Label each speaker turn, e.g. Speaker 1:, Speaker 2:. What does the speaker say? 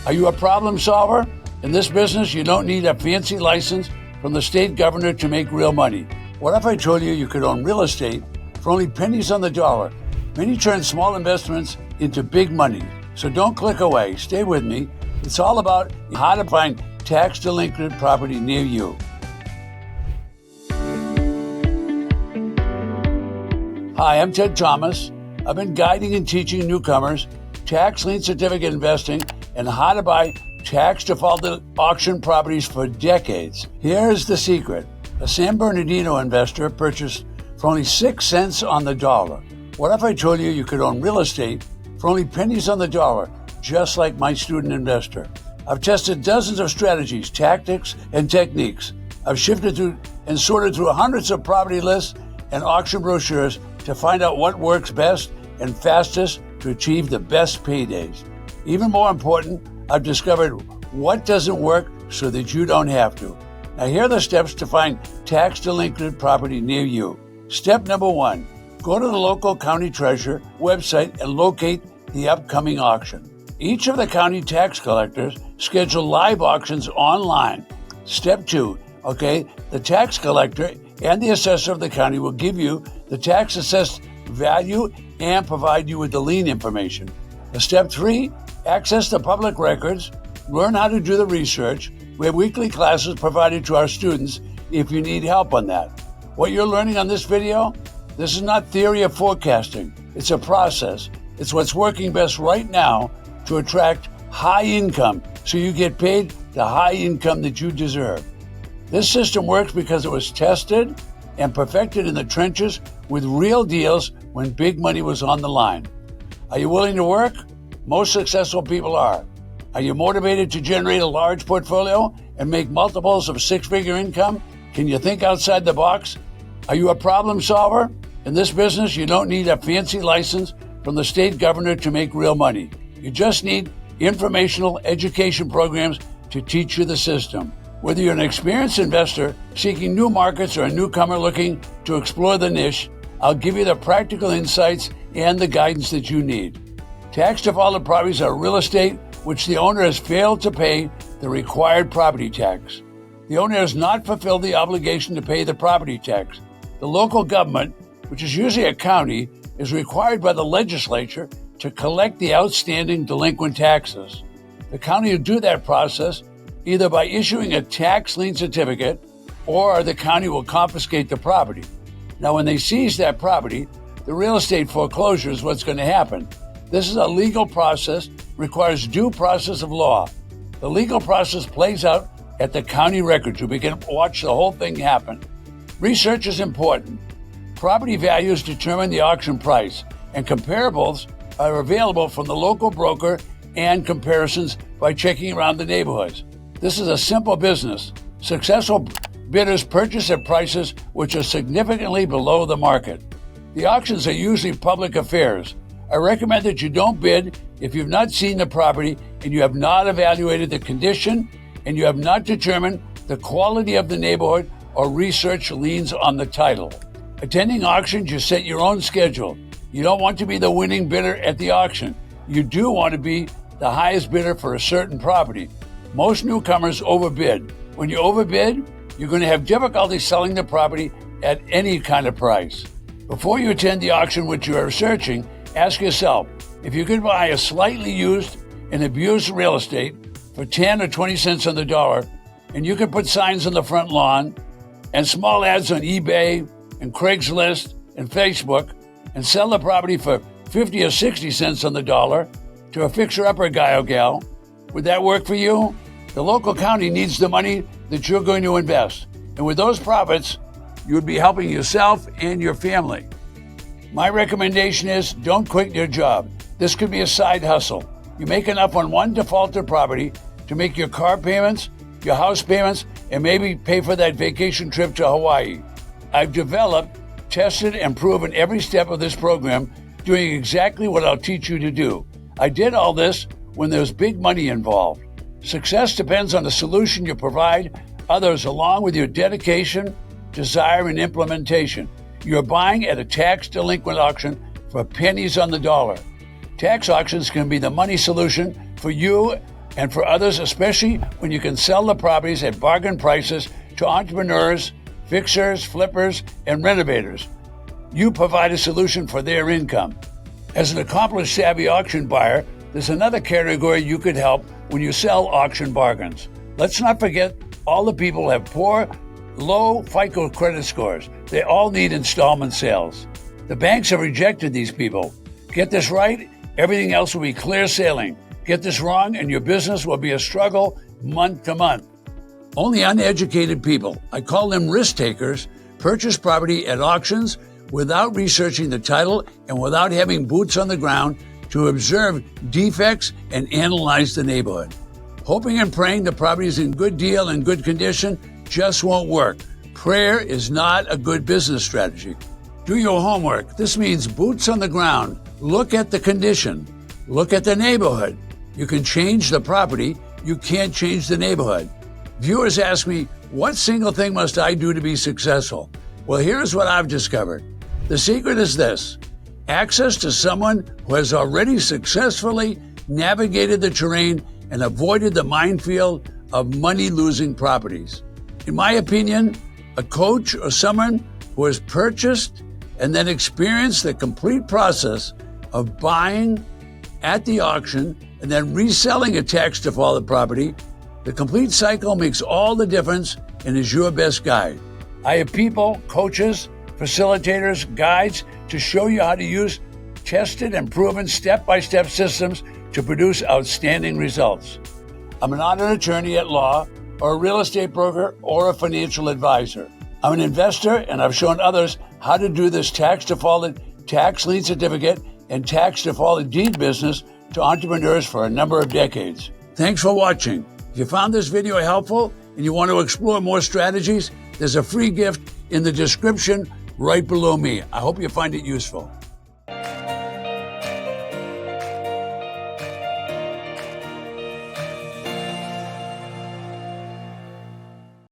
Speaker 1: Are you a problem solver? In this business, you don't need a fancy license from the state governor to make real money. What if I told you you could own real estate for only pennies on the dollar? Many turn small investments into big money. So don't click away. Stay with me. It's all about how to find tax-delinquent property near you. Hi, I'm Ted Thomas. I've been guiding and teaching newcomers tax lien certificate investing and how to buy tax-defaulted auction properties for decades. Here's the secret. A San Bernardino investor purchased for only 6 cents on the dollar. What if I told you you could own real estate for only pennies on the dollar, just like my student investor? I've tested dozens of strategies, tactics, and techniques. I've shifted through and sorted through hundreds of property lists and auction brochures to find out what works best and fastest to achieve the best paydays. Even more important, I've discovered what doesn't work so that you don't have to. Now here are the steps to find tax-delinquent property near you. Step number 1, go to the local county treasurer website and locate the upcoming auction. Each of the county tax collectors schedule live auctions online. Step 2, the tax collector and the assessor of the county will give you the tax assessed value and provide you with the lien information. Step 3, access the public records, learn how to do the research. We have weekly classes provided to our students if you need help on that. What you're learning on this video, this is not theory of forecasting. It's a process. It's what's working best right now to attract high income so you get paid the high income that you deserve. This system works because it was tested and perfected in the trenches with real deals when big money was on the line. Are you willing to work? Most successful people are. Are you motivated to generate a large portfolio and make multiples of six-figure income? Can you think outside the box? Are you a problem solver? In this business, you don't need a fancy license from the state governor to make real money. You just need informational education programs to teach you the system. Whether you're an experienced investor seeking new markets or a newcomer looking to explore the niche, I'll give you the practical insights and the guidance that you need. Tax defaulted properties are real estate which the owner has failed to pay the required property tax. The owner has not fulfilled the obligation to pay the property tax. The local government, which is usually a county, is required by the legislature to collect the outstanding delinquent taxes. The county will do that process either by issuing a tax lien certificate or the county will confiscate the property. Now, when they seize that property, the real estate foreclosure is what's going to happen. This is a legal process, requires due process of law. The legal process plays out at the county records. We can watch the whole thing happen. Research is important. Property values determine the auction price, and comparables are available from the local broker and comparisons by checking around the neighborhoods. This is a simple business. Successful bidders purchase at prices which are significantly below the market. The auctions are usually public affairs. I recommend that you don't bid if you've not seen the property and you have not evaluated the condition and you have not determined the quality of the neighborhood or researched liens on the title. Attending auctions, you set your own schedule. You don't want to be the winning bidder at the auction. You do want to be the highest bidder for a certain property. Most newcomers overbid. When you overbid, you're going to have difficulty selling the property at any kind of price. Before you attend the auction which you are researching, ask yourself, if you could buy a slightly used and abused real estate for 10 or 20 cents on the dollar, and you could put signs on the front lawn and small ads on eBay and Craigslist and Facebook and sell the property for 50 or 60 cents on the dollar to a fixer-upper guy or gal, would that work for you? The local county needs the money that you're going to invest. And with those profits, you would be helping yourself and your family. My recommendation is don't quit your job. This could be a side hustle. You make enough on one defaulted property to make your car payments, your house payments, and maybe pay for that vacation trip to Hawaii. I've developed, tested, and proven every step of this program doing exactly what I'll teach you to do. I did all this when there's big money involved. Success depends on the solution you provide others along with your dedication, desire, and implementation. You're buying at a tax-delinquent auction for pennies on the dollar. Tax auctions can be the money solution for you And for others, especially when you can sell the properties at bargain prices to entrepreneurs, fixers, flippers, and renovators. You provide a solution for their income. As an accomplished, savvy auction buyer, there's another category you could help when you sell auction bargains. Let's not forget all the people who have poor, low FICO credit scores. They all need installment sales. The banks have rejected these people. Get this right, everything else will be clear sailing. Get this wrong, and your business will be a struggle month to month. Only uneducated people, I call them risk takers, purchase property at auctions without researching the title and without having boots on the ground to observe defects and analyze the neighborhood. Hoping and praying the property is in good deal and good condition just won't work. Prayer is not a good business strategy. Do your homework. This means boots on the ground. Look at the condition. Look at the neighborhood. You can change the property. You can't change the neighborhood. Viewers ask me, what single thing must I do to be successful? Well, here's what I've discovered. The secret is this: access to someone who has already successfully navigated the terrain and avoided the minefield of money-losing properties. In my opinion, a coach or someone who has purchased and then experienced the complete process of buying at the auction and then reselling a tax-defaulted property, the complete cycle makes all the difference and is your best guide. I have people, coaches, facilitators, guides to show you how to use tested and proven step-by-step systems to produce outstanding results. I'm not an attorney at law or a real estate broker or a financial advisor. I'm an investor, and I've shown others how to do this tax-defaulted tax lien certificate and tax-defaulted deed business to entrepreneurs for a number of decades. Thanks for watching. If you found this video helpful and you want to explore more strategies, there's a free gift in the description right below me. I hope you find it useful.